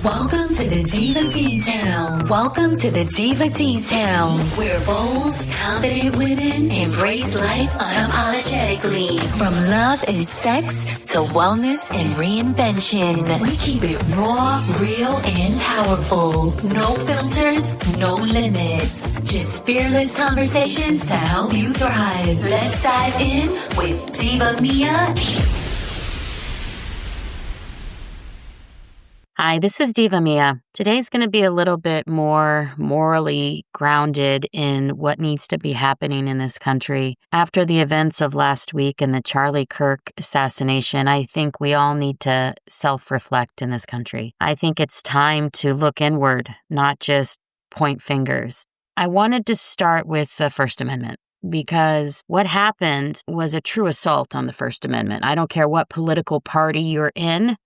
Welcome to the Diva Teen Town. Welcome to the Diva Teen Town, where bold, confident women embrace life unapologetically. From love and sex to wellness and reinvention, we keep it raw, real, and powerful. No filters, no limits. Just fearless conversations to help you thrive. Let's dive in with Diva Mia. Hi, this is Diva Mia. Today's going to be a little bit more morally grounded in what needs to be happening in this country. After the events of last week and the Charlie Kirk assassination, I think we all need to self-reflect in this country. I think it's time to look inward, not just point fingers. I wanted to start with the First Amendment, because what happened was a true assault on the First Amendment. I don't care what political party you're in.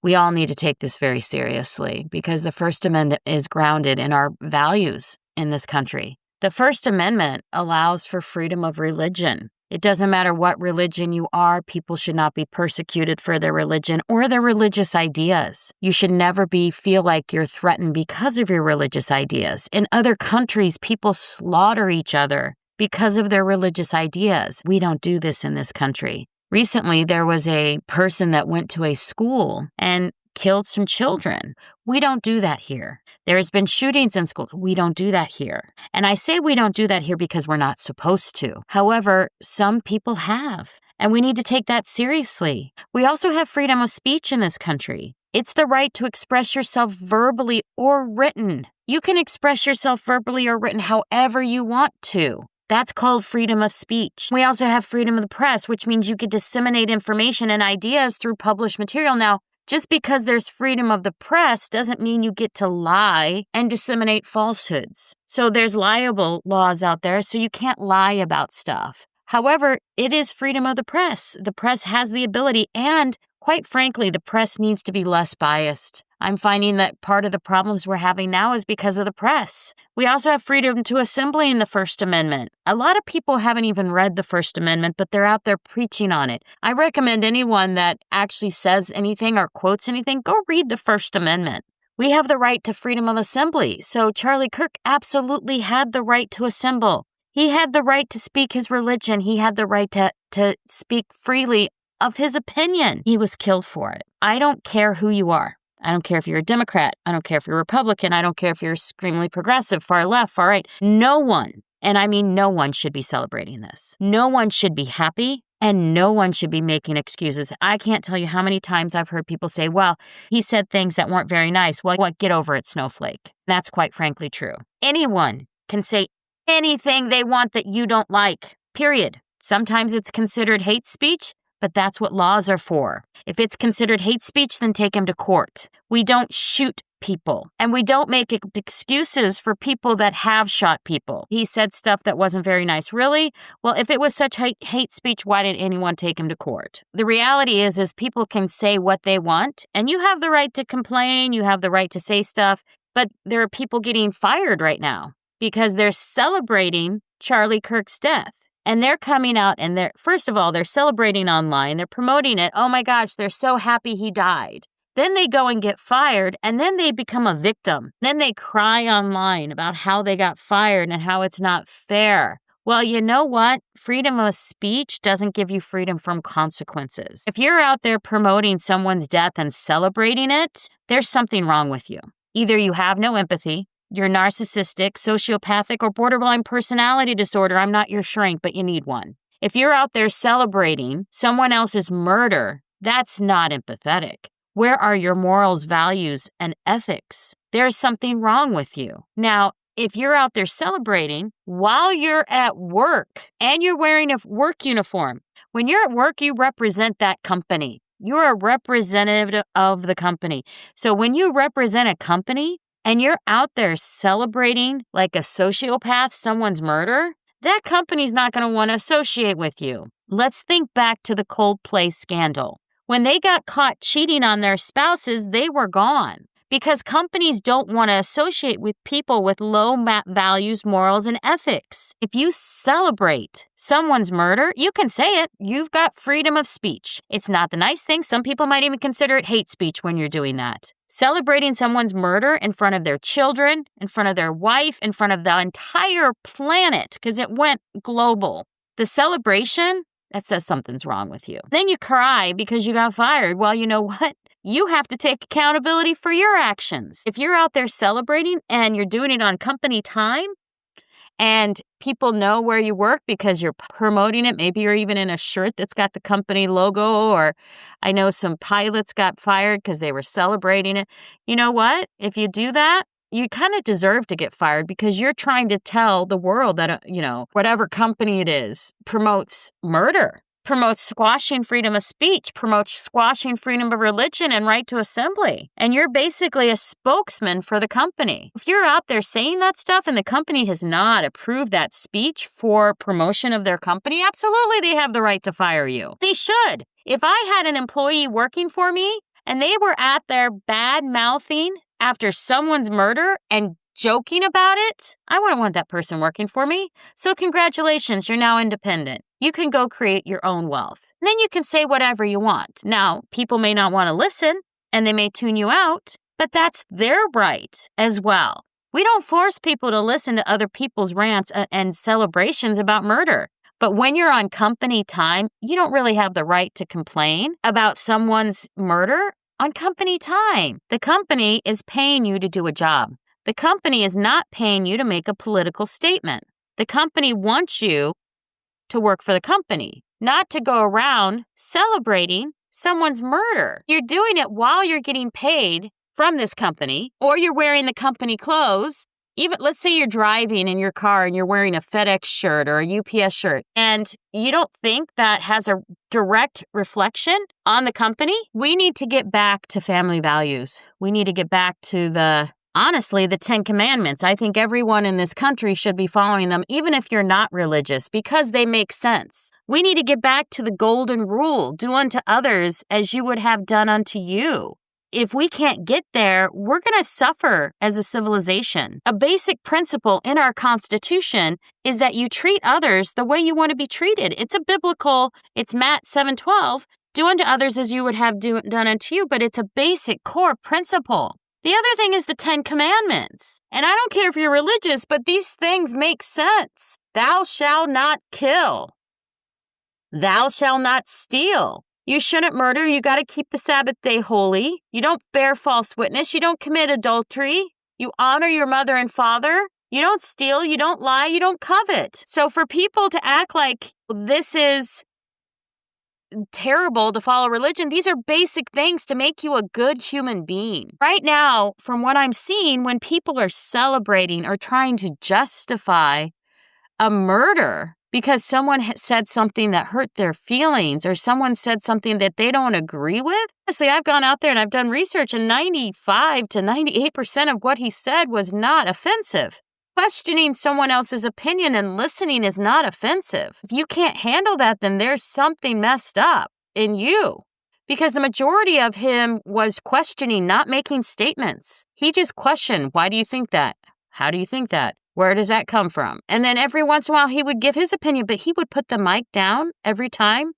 We all need to take this very seriously because the First Amendment is grounded in our values in this country. The First Amendment allows for freedom of religion. It doesn't matter what religion you are, people should not be persecuted for their religion or their religious ideas. You should never feel like you're threatened because of your religious ideas. In other countries, people slaughter each other because of their religious ideas. We don't do this in this country. Recently, there was a person that went to a school and killed some children. We don't do that here. There's been shootings in schools. We don't do that here. And I say we don't do that here because we're not supposed to. However, some people have, and we need to take that seriously. We also have freedom of speech in this country. It's the right to express yourself verbally or written. You can express yourself verbally or written however you want to. That's called freedom of speech. We also have freedom of the press, which means you can disseminate information and ideas through published material. Now, just because there's freedom of the press doesn't mean you get to lie and disseminate falsehoods. So there's liable laws out there, so you can't lie about stuff. However, it is freedom of the press. The press has the ability, and quite frankly, the press needs to be less biased. I'm finding that part of the problems we're having now is because of the press. We also have freedom to assembly in the First Amendment. A lot of people haven't even read the First Amendment, but they're out there preaching on it. I recommend anyone that actually says anything or quotes anything, go read the First Amendment. We have the right to freedom of assembly. So Charlie Kirk absolutely had the right to assemble. He had the right to speak his religion. He had the right to speak freely of his opinion. He was killed for it. I don't care who you are. I don't care if you're a Democrat. I don't care if you're a Republican. I don't care if you're extremely progressive, far left, far right. No one, and I mean no one, should be celebrating this. No one should be happy, and no one should be making excuses. I can't tell you how many times I've heard people say, well, he said things that weren't very nice. Well, what? Get over it, snowflake. That's quite frankly true. Anyone can say anything they want that you don't like, period. Sometimes it's considered hate speech, but that's what laws are for. If it's considered hate speech, then take him to court. We don't shoot people, and we don't make excuses for people that have shot people. He said stuff that wasn't very nice. Really? Well, if it was such hate speech, why didn't anyone take him to court? The reality is people can say what they want, and you have the right to complain, you have the right to say stuff, but there are people getting fired right now because they're celebrating Charlie Kirk's death. And they're coming out and first of all, they're celebrating online. They're promoting it. Oh my gosh, they're so happy he died. Then they go and get fired, and then they become a victim. Then they cry online about how they got fired and how it's not fair. Well, you know what? Freedom of speech doesn't give you freedom from consequences. If you're out there promoting someone's death and celebrating it, there's something wrong with you. Either you have no empathy, you're narcissistic, sociopathic, or borderline personality disorder. I'm not your shrink, but you need one. If you're out there celebrating someone else's murder, that's not empathetic. Where are your morals, values, and ethics? There's something wrong with you. Now, if you're out there celebrating while you're at work and you're wearing a work uniform, when you're at work, you represent that company. You're a representative of the company. So when you represent a company, and you're out there celebrating like a sociopath someone's murder, that company's not going to want to associate with you. Let's think back to the Coldplay scandal. When they got caught cheating on their spouses, they were gone. because companies don't want to associate with people with low values, morals, and ethics. If you celebrate someone's murder, you can say it. You've got freedom of speech. It's not the nice thing. Some people might even consider it hate speech when you're doing that. Celebrating someone's murder in front of their children, in front of their wife, in front of the entire planet, because it went global. The celebration, that says something's wrong with you. Then you cry because you got fired. Well, you know what? You have to take accountability for your actions. If you're out there celebrating and you're doing it on company time and people know where you work because you're promoting it, maybe you're even in a shirt that's got the company logo, or I know some pilots got fired because they were celebrating it. You know what? If you do that, you kind of deserve to get fired because you're trying to tell the world that, whatever company it is promotes murder, promotes squashing freedom of speech, promotes squashing freedom of religion and right to assembly. And you're basically a spokesman for the company. If you're out there saying that stuff and the company has not approved that speech for promotion of their company, absolutely they have the right to fire you. They should. If I had an employee working for me and they were at their bad mouthing after someone's murder and joking about it, I wouldn't want that person working for me. So congratulations, you're now independent. You can go create your own wealth. And then you can say whatever you want. Now, people may not want to listen and they may tune you out, but that's their right as well. We don't force people to listen to other people's rants and celebrations about murder. But when you're on company time, you don't really have the right to complain about someone's murder on company time. The company is paying you to do a job. The company is not paying you to make a political statement. The company wants you to work for the company, not to go around celebrating someone's murder. You're doing it while you're getting paid from this company, or you're wearing the company clothes. Even let's say you're driving in your car and you're wearing a FedEx shirt or a UPS shirt, and you don't think that has a direct reflection on the company. We need to get back to family values. We need to get back to honestly, the 10 Commandments. I think everyone in this country should be following them, even if you're not religious, because they make sense. We need to get back to the golden rule, do unto others as you would have done unto you. If we can't get there, we're going to suffer as a civilization. A basic principle in our Constitution is that you treat others the way you want to be treated. It's Matt 7:12, do unto others as you would have done unto you, but it's a basic core principle. The other thing is the 10 Commandments. And I don't care if you're religious, but these things make sense. Thou shalt not kill. Thou shalt not steal. You shouldn't murder. You got to keep the Sabbath day holy. You don't bear false witness. You don't commit adultery. You honor your mother and father. You don't steal. You don't lie. You don't covet. So for people to act like this is terrible to follow religion, these are basic things to make you a good human being. Right now, from what I'm seeing, when people are celebrating or trying to justify a murder because someone said something that hurt their feelings or someone said something that they don't agree with. Honestly, I've gone out there and I've done research, and 95 to 98% of what he said was not offensive. Questioning someone else's opinion and listening is not offensive. If you can't handle that, then there's something messed up in you. Because the majority of him was questioning, not making statements. He just questioned, why do you think that? How do you think that? Where does that come from? And then every once in a while he would give his opinion, but he would put the mic down every time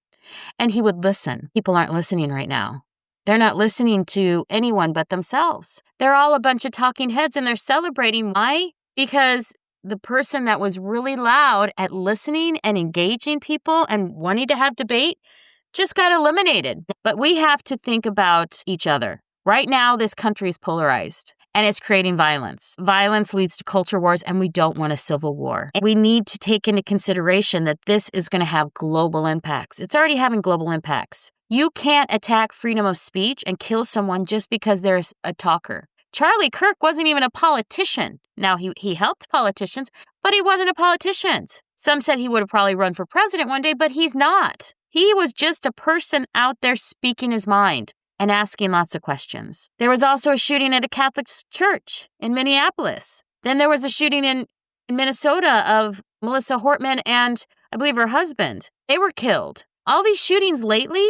and he would listen. People aren't listening right now. They're not listening to anyone but themselves. They're all a bunch of talking heads and they're celebrating. Why? Because the person that was really loud at listening and engaging people and wanting to have debate just got eliminated. But we have to think about each other. Right now, this country is polarized and it's creating violence. Violence leads to culture wars, and we don't want a civil war. And we need to take into consideration that this is going to have global impacts. It's already having global impacts. You can't attack freedom of speech and kill someone just because they're a talker. Charlie Kirk wasn't even a politician. Now, he helped politicians, but he wasn't a politician. Some said he would have probably run for president one day, but he's not. He was just a person out there speaking his mind and asking lots of questions. There was also a shooting at a Catholic church in Minneapolis. Then there was a shooting in Minnesota of Melissa Hortman and I believe her husband. They were killed. All these shootings lately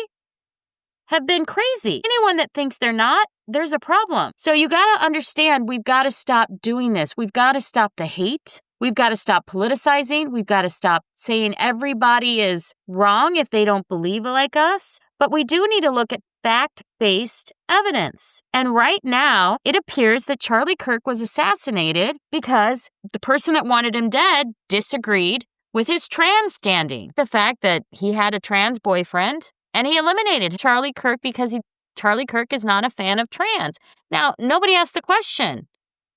have been crazy. Anyone that thinks they're not, there's a problem. So you got to understand, we've got to stop doing this. We've got to stop the hate. We've got to stop politicizing. We've got to stop saying everybody is wrong if they don't believe like us. But we do need to look at fact-based evidence. And right now, it appears that Charlie Kirk was assassinated because the person that wanted him dead disagreed with his trans standing. The fact that he had a trans boyfriend, and he eliminated Charlie Kirk because Charlie Kirk is not a fan of trans. Now, nobody asked the question.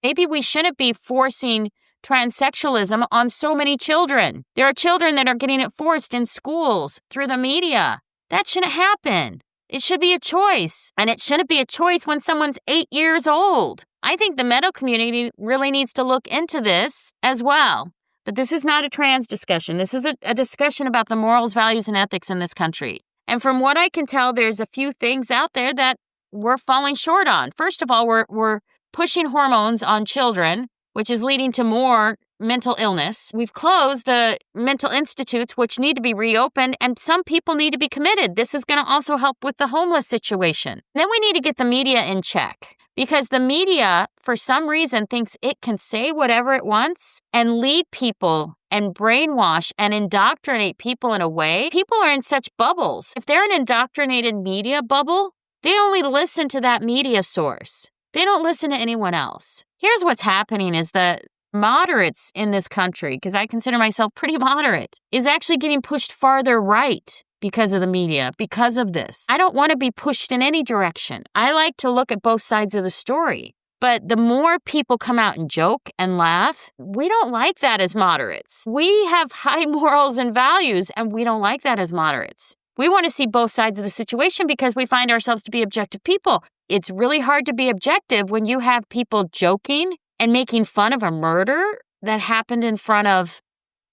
Maybe we shouldn't be forcing transsexualism on so many children. There are children that are getting it forced in schools through the media. That shouldn't happen. It should be a choice. And it shouldn't be a choice when someone's 8 years old. I think the medical community really needs to look into this as well. But this is not a trans discussion. This is a discussion about the morals, values, and ethics in this country. And from what I can tell, there's a few things out there that we're falling short on. First of all, we're pushing hormones on children, which is leading to more mental illness. We've closed the mental institutes, which need to be reopened, and some people need to be committed. This is going to also help with the homeless situation. Then we need to get the media in check, because the media, for some reason, thinks it can say whatever it wants and lead people and brainwash and indoctrinate people in a way. People are in such bubbles. If they're an indoctrinated media bubble, they only listen to that media source. They don't listen to anyone else. Here's what's happening is that moderates in this country, because I consider myself pretty moderate, is actually getting pushed farther right because of the media, because of this. I don't want to be pushed in any direction. I like to look at both sides of the story. But the more people come out and joke and laugh, we don't like that as moderates. We have high morals and values, and we don't like that as moderates. We want to see both sides of the situation because we find ourselves to be objective people. It's really hard to be objective when you have people joking and making fun of a murder that happened in front of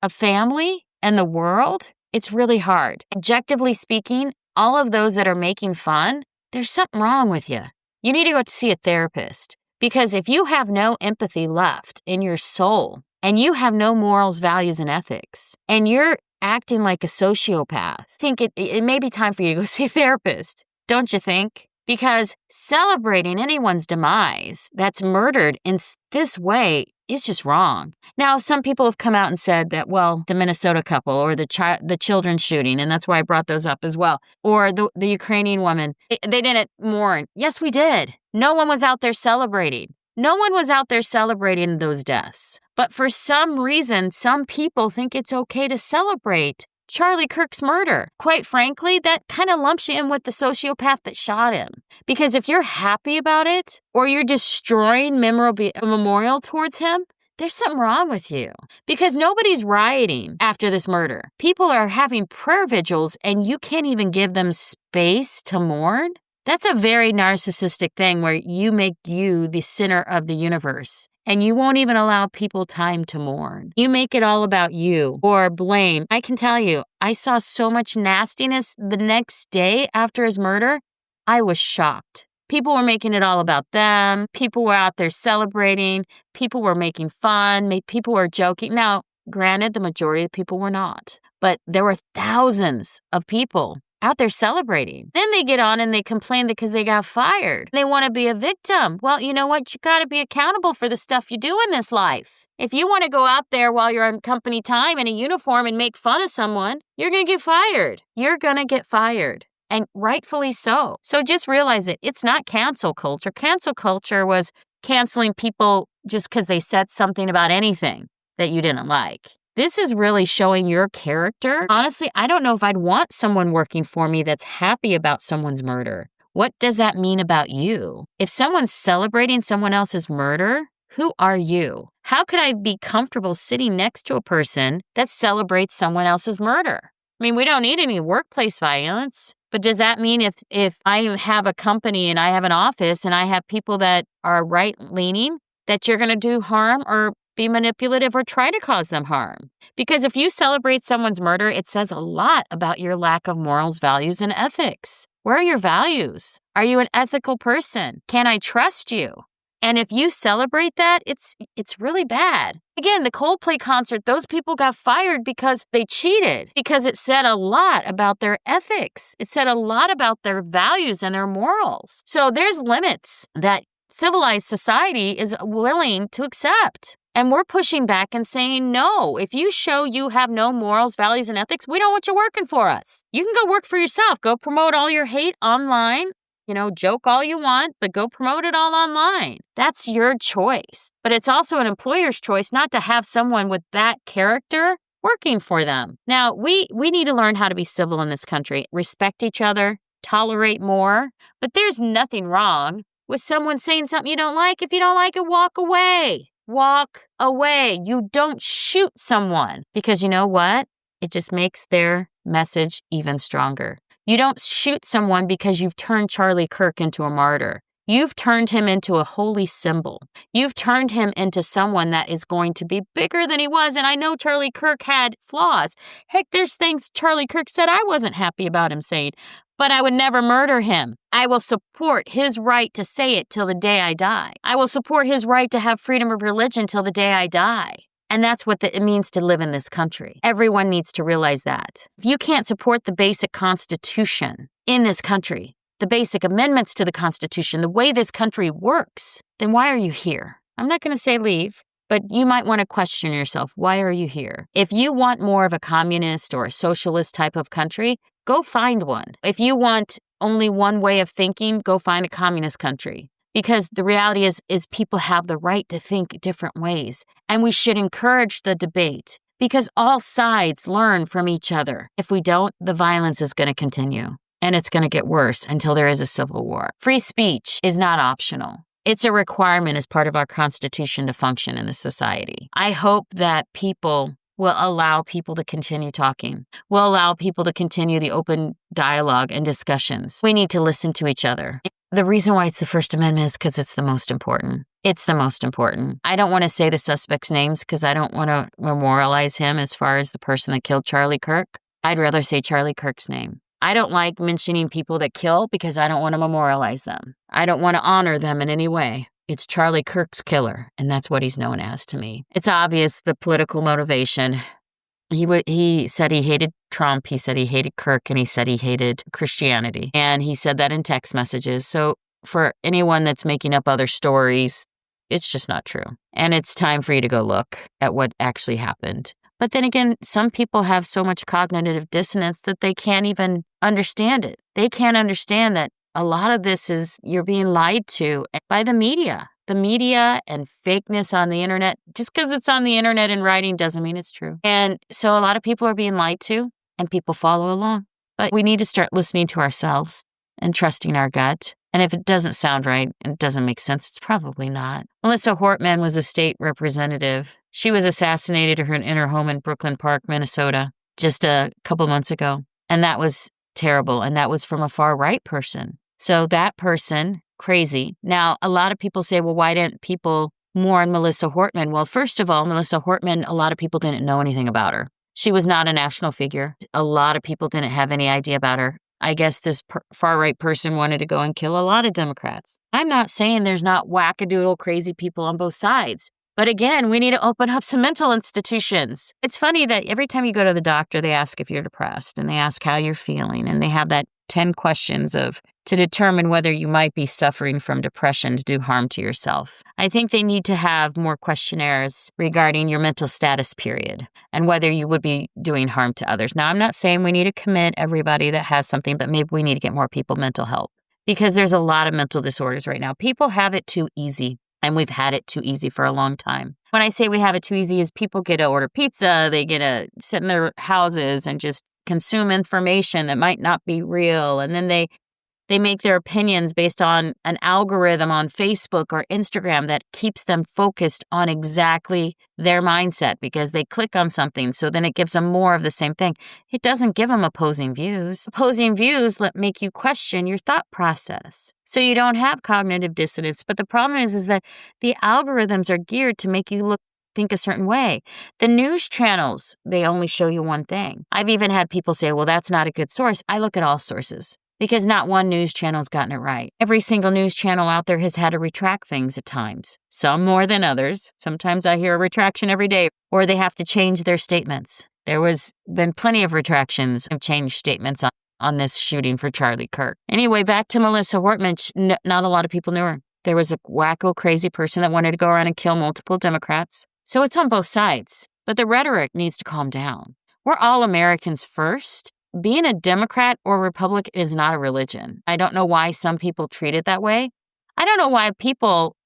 a family and the world. It's really hard. Objectively speaking, all of those that are making fun, there's something wrong with you. You need to go to see a therapist, because if you have no empathy left in your soul and you have no morals, values, and ethics, and you're acting like a sociopath, I think it may be time for you to go see a therapist, don't you think? Because celebrating anyone's demise that's murdered in this way is just wrong. Now, some people have come out and said that, well, the Minnesota couple or the children's shooting, and that's why I brought those up as well, or the Ukrainian woman, they didn't mourn. Yes, we did. No one was out there celebrating. No one was out there celebrating those deaths. But for some reason, some people think it's okay to celebrate Charlie Kirk's murder. Quite frankly, that kind of lumps you in with the sociopath that shot him. Because if you're happy about it, or you're destroying a memorial towards him, there's something wrong with you. Because nobody's rioting after this murder. People are having prayer vigils, and you can't even give them space to mourn. That's a very narcissistic thing where you make you the center of the universe. And you won't even allow people time to mourn. You make it all about you or blame. I can tell you, I saw so much nastiness the next day after his murder. I was shocked. People were making it all about them. People were out there celebrating. People were making fun. People were joking. Now, granted, the majority of the people were not. But there were thousands of people out there celebrating. Then they get on and they complain because they got fired. They want to be a victim. Well, you know what? You got to be accountable for the stuff you do in this life. If you want to go out there while you're on company time in a uniform and make fun of someone, you're going to get fired. You're going to get fired. And rightfully so. So just realize it. It's not cancel culture. Cancel culture was canceling people just because they said something about anything that you didn't like. This is really showing your character. Honestly, I don't know if I'd want someone working for me that's happy about someone's murder. What does that mean about you? If someone's celebrating someone else's murder, who are you? How could I be comfortable sitting next to a person that celebrates someone else's murder? I mean, we don't need any workplace violence. But does that mean if I have a company and I have an office and I have people that are right-leaning, that you're going to do harm or be manipulative or try to cause them harm? Because if you celebrate someone's murder, it says a lot about your lack of morals, values, and ethics. Where are your values? Are you an ethical person? Can I trust you? And if you celebrate that, it's really bad. Again, the Coldplay concert, those people got fired because they cheated, because it said a lot about their ethics. It said a lot about their values and their morals. So there's limits that civilized society is willing to accept. And we're pushing back and saying, no, if you show you have no morals, values, and ethics, we don't want you working for us. You can go work for yourself. Go promote all your hate online. Joke all you want, but go promote it all online. That's your choice. But it's also an employer's choice not to have someone with that character working for them. Now, we need to learn how to be civil in this country, respect each other, tolerate more. But there's nothing wrong with someone saying something you don't like. If you don't like it, walk away. Walk away. You don't shoot someone because you know what? It just makes their message even stronger. You don't shoot someone because you've turned Charlie Kirk into a martyr. You've turned him into a holy symbol. You've turned him into someone that is going to be bigger than he was. And I know Charlie Kirk had flaws. Heck, there's things Charlie Kirk said I wasn't happy about him saying, but I would never murder him. I will support his right to say it till the day I die. I will support his right to have freedom of religion till the day I die. And that's what it means to live in this country. Everyone needs to realize that. If you can't support the basic Constitution in this country, the basic amendments to the Constitution, the way this country works, then why are you here? I'm not going to say leave, but you might want to question yourself. Why are you here? If you want more of a communist or a socialist type of country, go find one. If you want only one way of thinking, go find a communist country. Because the reality is people have the right to think different ways. And we should encourage the debate because all sides learn from each other. If we don't, the violence is going to continue. And it's going to get worse until there is a civil war. Free speech is not optional. It's a requirement as part of our Constitution to function in the society. I hope that people will allow people to continue talking, will allow people to continue the open dialogue and discussions. We need to listen to each other. The reason why it's the First Amendment is because it's the most important. It's the most important. I don't want to say the suspects' names because I don't want to memorialize him as far as the person that killed Charlie Kirk. I'd rather say Charlie Kirk's name. I don't like mentioning people that kill because I don't want to memorialize them. I don't want to honor them in any way. It's Charlie Kirk's killer, and that's what he's known as to me. It's obvious the political motivation. He said he hated Trump, he said he hated Kirk, and he said he hated Christianity. And he said that in text messages. So for anyone that's making up other stories, it's just not true. And it's time for you to go look at what actually happened. But then again, some people have so much cognitive dissonance that they can't even understand it. They can't understand that a lot of this is you're being lied to by the media. The media and fakeness on the internet, just because it's on the internet in writing doesn't mean it's true. And so a lot of people are being lied to and people follow along. But we need to start listening to ourselves and trusting our gut. And if it doesn't sound right and it doesn't make sense, it's probably not. Melissa Hortman was a state representative. She was assassinated in her home in Brooklyn Park, Minnesota, just a couple months ago. And that was terrible. And that was from a far right person. So that person, crazy. Now, a lot of people say, well, why didn't people mourn Melissa Hortman? Well, first of all, Melissa Hortman, a lot of people didn't know anything about her. She was not a national figure. A lot of people didn't have any idea about her. I guess this far-right person wanted to go and kill a lot of Democrats. I'm not saying there's not wackadoodle crazy people on both sides. But again, we need to open up some mental institutions. It's funny that every time you go to the doctor, they ask if you're depressed and they ask how you're feeling. And they have that 10 questions to determine whether you might be suffering from depression to do harm to yourself. I think they need to have more questionnaires regarding your mental status period and whether you would be doing harm to others. Now, I'm not saying we need to commit everybody that has something, but maybe we need to get more people mental help because there's a lot of mental disorders right now. People have it too easy. And we've had it too easy for a long time. When I say we have it too easy is people get to order pizza, they get to sit in their houses and just consume information that might not be real. And then they make their opinions based on an algorithm on Facebook or Instagram that keeps them focused on exactly their mindset because they click on something. So then it gives them more of the same thing. It doesn't give them opposing views. Opposing views make you question your thought process. So you don't have cognitive dissonance. But the problem is that the algorithms are geared to make you think a certain way. The news channels, they only show you one thing. I've even had people say, well, that's not a good source. I look at all sources. because not one news channel's gotten it right. Every single news channel out there has had to retract things at times, some more than others. Sometimes I hear a retraction every day, or they have to change their statements. There was been plenty of retractions of changed statements on this shooting for Charlie Kirk. Anyway, back to Melissa Hortman. Not a lot of people knew her. There was a wacko, crazy person that wanted to go around and kill multiple Democrats. So it's on both sides. But the rhetoric needs to calm down. We're all Americans first. Being a Democrat or Republican is not a religion. I don't know why some people treat it that way. I don't know why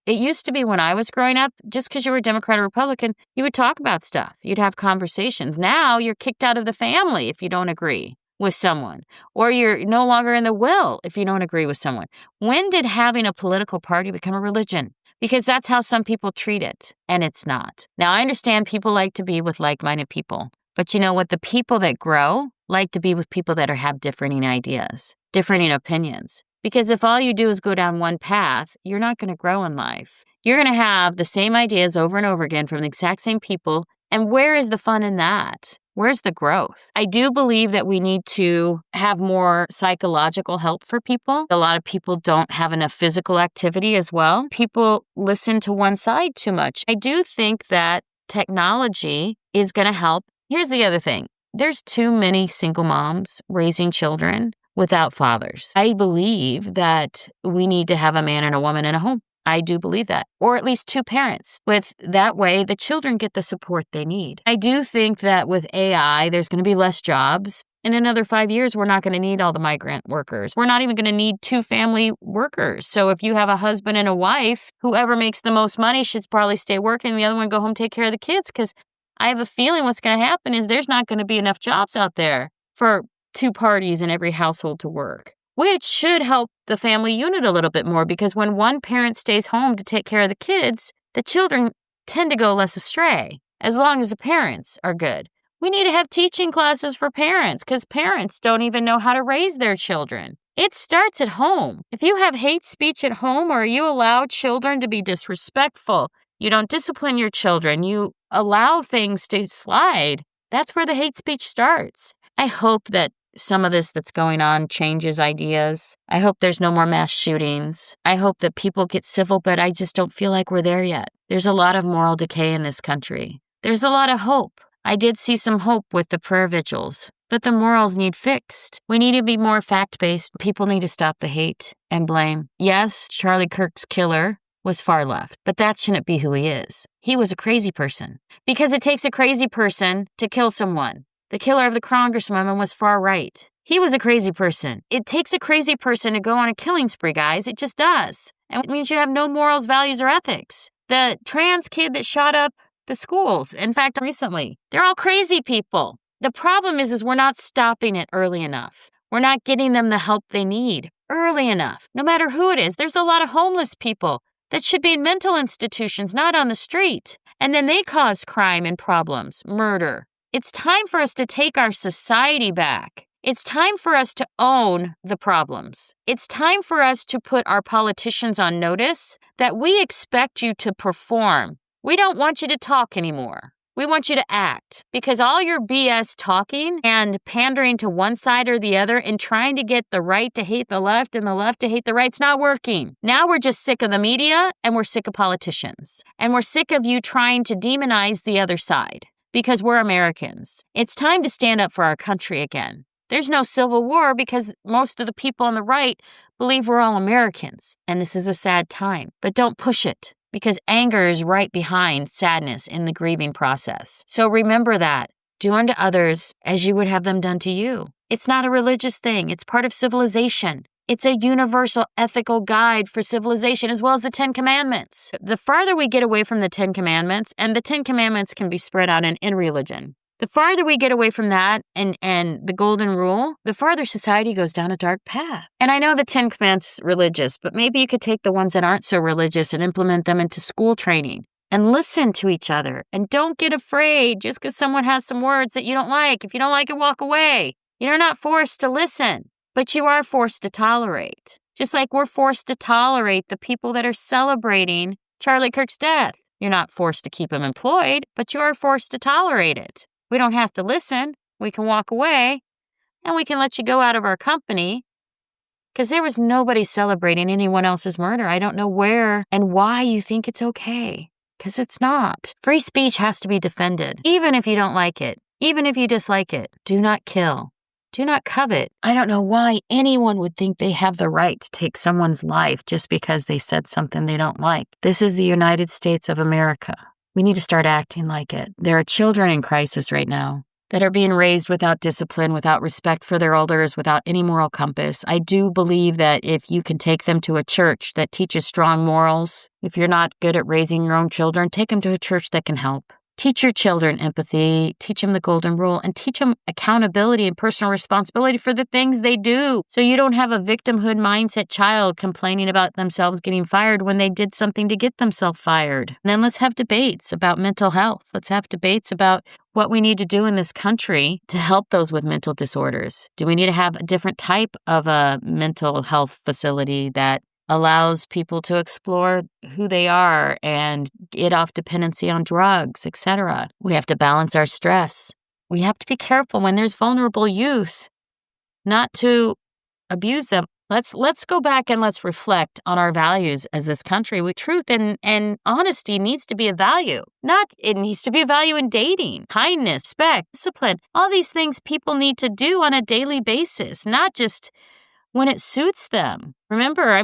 it used to be when I was growing up, just because you were a Democrat or Republican, you would talk about stuff. You'd have conversations. Now you're kicked out of the family if you don't agree with someone, or you're no longer in the will if you don't agree with someone. When did having a political party become a religion? Because that's how some people treat it, and it's not. Now, I understand people like to be with like-minded people, but you know what? The people that grow like to be with people that have differing ideas, differing opinions. Because if all you do is go down one path, you're not going to grow in life. You're going to have the same ideas over and over again from the exact same people, and where is the fun in that? Where's the growth? I do believe that we need to have more psychological help for people. A lot of people don't have enough physical activity as well. People listen to one side too much. I do think that technology is going to help. Here's the other thing. There's too many single moms raising children without fathers. I believe that we need to have a man and a woman in a home. I do believe that. Or at least two parents. That way, the children get the support they need. I do think that with AI, there's going to be less jobs. In another 5 years, we're not going to need all the migrant workers. We're not even going to need two family workers. So if you have a husband and a wife, whoever makes the most money should probably stay working and the other one go home and take care of the kids. Because I have a feeling what's going to happen is there's not going to be enough jobs out there for two parties in every household to work, which should help the family unit a little bit more, because when one parent stays home to take care of the kids, the children tend to go less astray, as long as the parents are good. We need to have teaching classes for parents, because parents don't even know how to raise their children. It starts at home. If you have hate speech at home, or you allow children to be disrespectful, you don't discipline your children, you allow things to slide, that's where the hate speech starts. I hope that some of this that's going on changes ideas. I hope there's no more mass shootings. I hope that people get civil, but I just don't feel like we're there yet. There's a lot of moral decay in this country. There's a lot of hope. I did see some hope with the prayer vigils, but the morals need fixed. We need to be more fact-based. People need to stop the hate and blame. Yes, Charlie Kirk's killer was far left, but that shouldn't be who he is. He was a crazy person, because it takes a crazy person to kill someone. The killer of the congresswoman was far right. He was a crazy person. It takes a crazy person to go on a killing spree, guys. It just does. And it means you have no morals, values, or ethics. The trans kid that shot up the schools, in fact, recently, they're all crazy people. The problem is we're not stopping it early enough. We're not getting them the help they need early enough. No matter who it is, there's a lot of homeless people that should be in mental institutions, not on the street. And then they cause crime and problems, murder. It's time for us to take our society back. It's time for us to own the problems. It's time for us to put our politicians on notice that we expect you to perform. We don't want you to talk anymore. We want you to act, because all your BS talking and pandering to one side or the other and trying to get the right to hate the left and the left to hate the right's not working. Now we're just sick of the media, and we're sick of politicians, and we're sick of you trying to demonize the other side. Because we're Americans. It's time to stand up for our country again. There's no civil war because most of the people on the right believe we're all Americans, and this is a sad time. But don't push it, because anger is right behind sadness in the grieving process. So remember that. Do unto others as you would have them done to you. It's not a religious thing. It's part of civilization. It's a universal ethical guide for civilization, as well as the 10 Commandments. The farther we get away from the 10 Commandments, and the 10 Commandments can be spread out in religion. The farther we get away from that and the golden rule, the farther society goes down a dark path. And I know the 10 Commandments religious, but maybe you could take the ones that aren't so religious and implement them into school training. And listen to each other. And don't get afraid just because someone has some words that you don't like. If you don't like it, walk away. You're not forced to listen. But you are forced to tolerate, just like we're forced to tolerate the people that are celebrating Charlie Kirk's death. You're not forced to keep him employed, but you are forced to tolerate it. We don't have to listen. We can walk away, and we can let you go out of our company, Because there was nobody celebrating anyone else's murder. I don't know where and why you think it's okay. Because it's not. Free speech has to be defended, even if you don't like it, even if you dislike it. Do not kill. Do not covet. I don't know why anyone would think they have the right to take someone's life just because they said something they don't like. This is the United States of America. We need to start acting like it. There are children in crisis right now that are being raised without discipline, without respect for their elders, without any moral compass. I do believe that if you can take them to a church that teaches strong morals, if you're not good at raising your own children, take them to a church that can help. Teach your children empathy, teach them the golden rule, and teach them accountability and personal responsibility for the things they do. So you don't have a victimhood mindset child complaining about themselves getting fired when they did something to get themselves fired. And then let's have debates about mental health. Let's have debates about what we need to do in this country to help those with mental disorders. Do we need to have a different type of a mental health facility that allows people to explore who they are and get off dependency on drugs, etc. We have to balance our stress. We have to be careful when there's vulnerable youth, not to abuse them. Let's go back and let's reflect on our values as this country. Truth and honesty needs to be a value. It needs to be a value in dating, kindness, respect, discipline. All these things people need to do on a daily basis, not just when it suits them. Remember,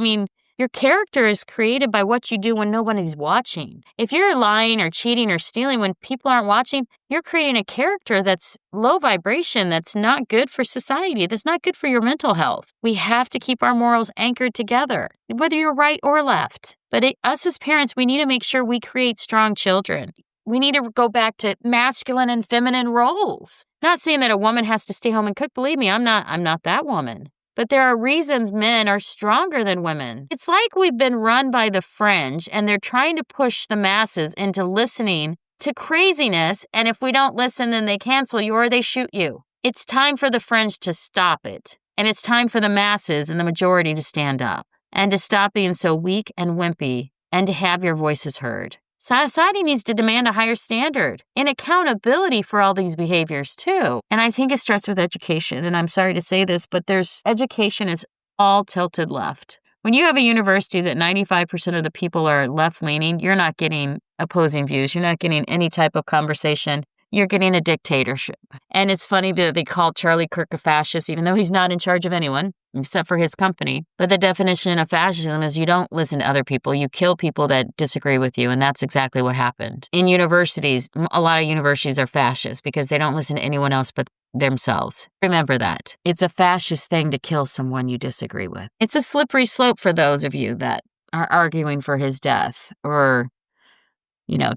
your character is created by what you do when nobody's watching. If you're lying or cheating or stealing when people aren't watching, you're creating a character that's low vibration, that's not good for society, that's not good for your mental health. We have to keep our morals anchored together, whether you're right or left. But us as parents, we need to make sure we create strong children. We need to go back to masculine and feminine roles. Not saying that a woman has to stay home and cook. Believe me, I'm not that woman. But there are reasons men are stronger than women. It's like we've been run by the fringe and they're trying to push the masses into listening to craziness. And if we don't listen, then they cancel you or they shoot you. It's time for the fringe to stop it. And it's time for the masses and the majority to stand up and to stop being so weak and wimpy and to have your voices heard. Society needs to demand a higher standard and accountability for all these behaviors too. And I think it starts with education. And I'm sorry to say this, but education is all tilted left. When you have a university that 95% of the people are left-leaning, you're not getting opposing views. You're not getting any type of conversation. You're getting a dictatorship. And it's funny that they call Charlie Kirk a fascist, even though he's not in charge of anyone except for his company. But the definition of fascism is you don't listen to other people. You kill people that disagree with you. And that's exactly what happened. In universities, a lot of universities are fascist because they don't listen to anyone else but themselves. Remember that. It's a fascist thing to kill someone you disagree with. It's a slippery slope for those of you that are arguing for his death or,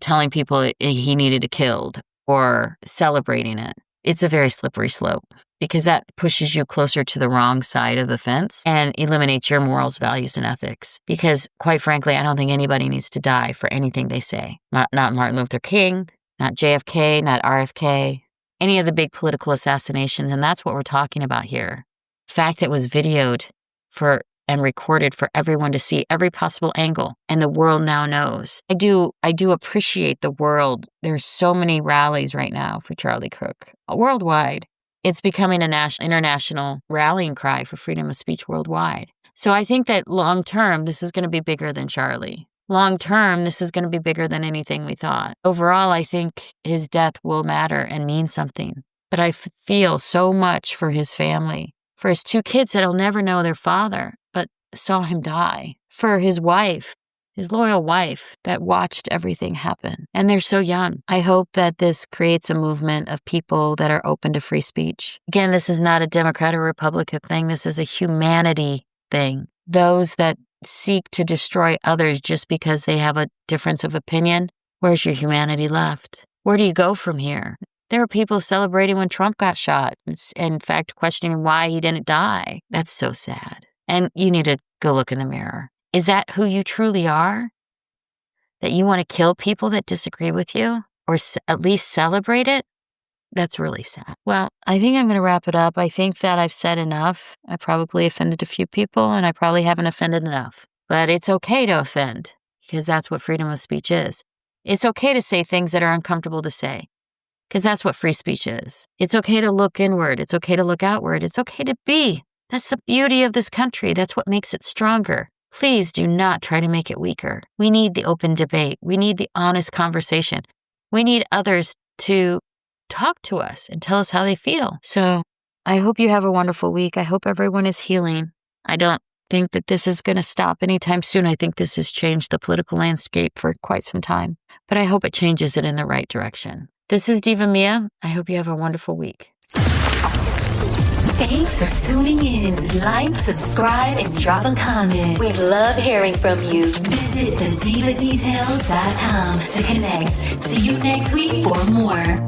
telling people he needed to killed or celebrating it. It's a very slippery slope because that pushes you closer to the wrong side of the fence and eliminates your morals, values, and ethics. Because quite frankly, I don't think anybody needs to die for anything they say. Not Martin Luther King, not JFK, not RFK, any of the big political assassinations. And that's what we're talking about here. The fact that it was videoed and recorded for everyone to see every possible angle. And the world now knows. I do appreciate the world. There's so many rallies right now for Charlie Kirk worldwide. It's becoming an international rallying cry for freedom of speech worldwide. So I think that long term, this is going to be bigger than Charlie. Long term, this is going to be bigger than anything we thought. Overall, I think his death will matter and mean something. But I feel so much for his family, for his two kids that'll never know their father, but saw him die, for his wife, his loyal wife that watched everything happen. And they're so young. I hope that this creates a movement of people that are open to free speech. Again, this is not a Democrat or Republican thing. This is a humanity thing. Those that seek to destroy others just because they have a difference of opinion, where's your humanity left? Where do you go from here? There are people celebrating when Trump got shot. In fact, questioning why he didn't die. That's so sad. And you need to go look in the mirror. Is that who you truly are? That you want to kill people that disagree with you? Or at least celebrate it? That's really sad. Well, I think I'm going to wrap it up. I think that I've said enough. I probably offended a few people, and I probably haven't offended enough. But it's okay to offend, because that's what freedom of speech is. It's okay to say things that are uncomfortable to say, because that's what free speech is. It's okay to look inward. It's okay to look outward. It's okay to be. That's the beauty of this country. That's what makes it stronger. Please do not try to make it weaker. We need the open debate. We need the honest conversation. We need others to talk to us and tell us how they feel. So I hope you have a wonderful week. I hope everyone is healing. I don't think that this is going to stop anytime soon. I think this has changed the political landscape for quite some time, but I hope it changes it in the right direction. This is Diva Mia. I hope you have a wonderful week. Thanks for tuning in. Like, subscribe, and drop a comment. We love hearing from you. Visit thedivadetails.com to connect. See you next week for more.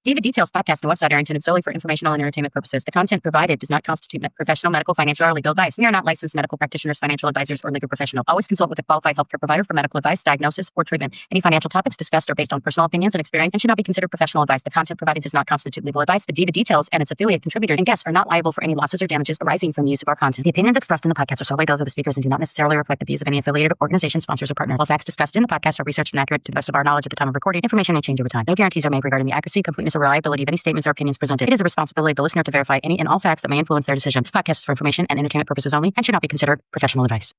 Diva Details podcast and website are intended solely for informational and entertainment purposes. The content provided does not constitute professional, medical, financial, or legal advice. We are not licensed medical practitioners, financial advisors, or legal professional. Always consult with a qualified healthcare provider for medical advice, diagnosis, or treatment. Any financial topics discussed are based on personal opinions and experience and should not be considered professional advice. The content provided does not constitute legal advice. The Diva Details and its affiliate contributors and guests are not liable for any losses or damages arising from the use of our content. The opinions expressed in the podcast are solely those of the speakers and do not necessarily reflect the views of any affiliated organization, sponsors, or partner. All facts discussed in the podcast are researched and accurate to the best of our knowledge at the time of recording. Information may change over time. No guarantees are made regarding the accuracy, completeness, or reliability of any statements or opinions presented. It is the responsibility of the listener to verify any and all facts that may influence their decision. This podcast is for information and entertainment purposes only and should not be considered professional advice.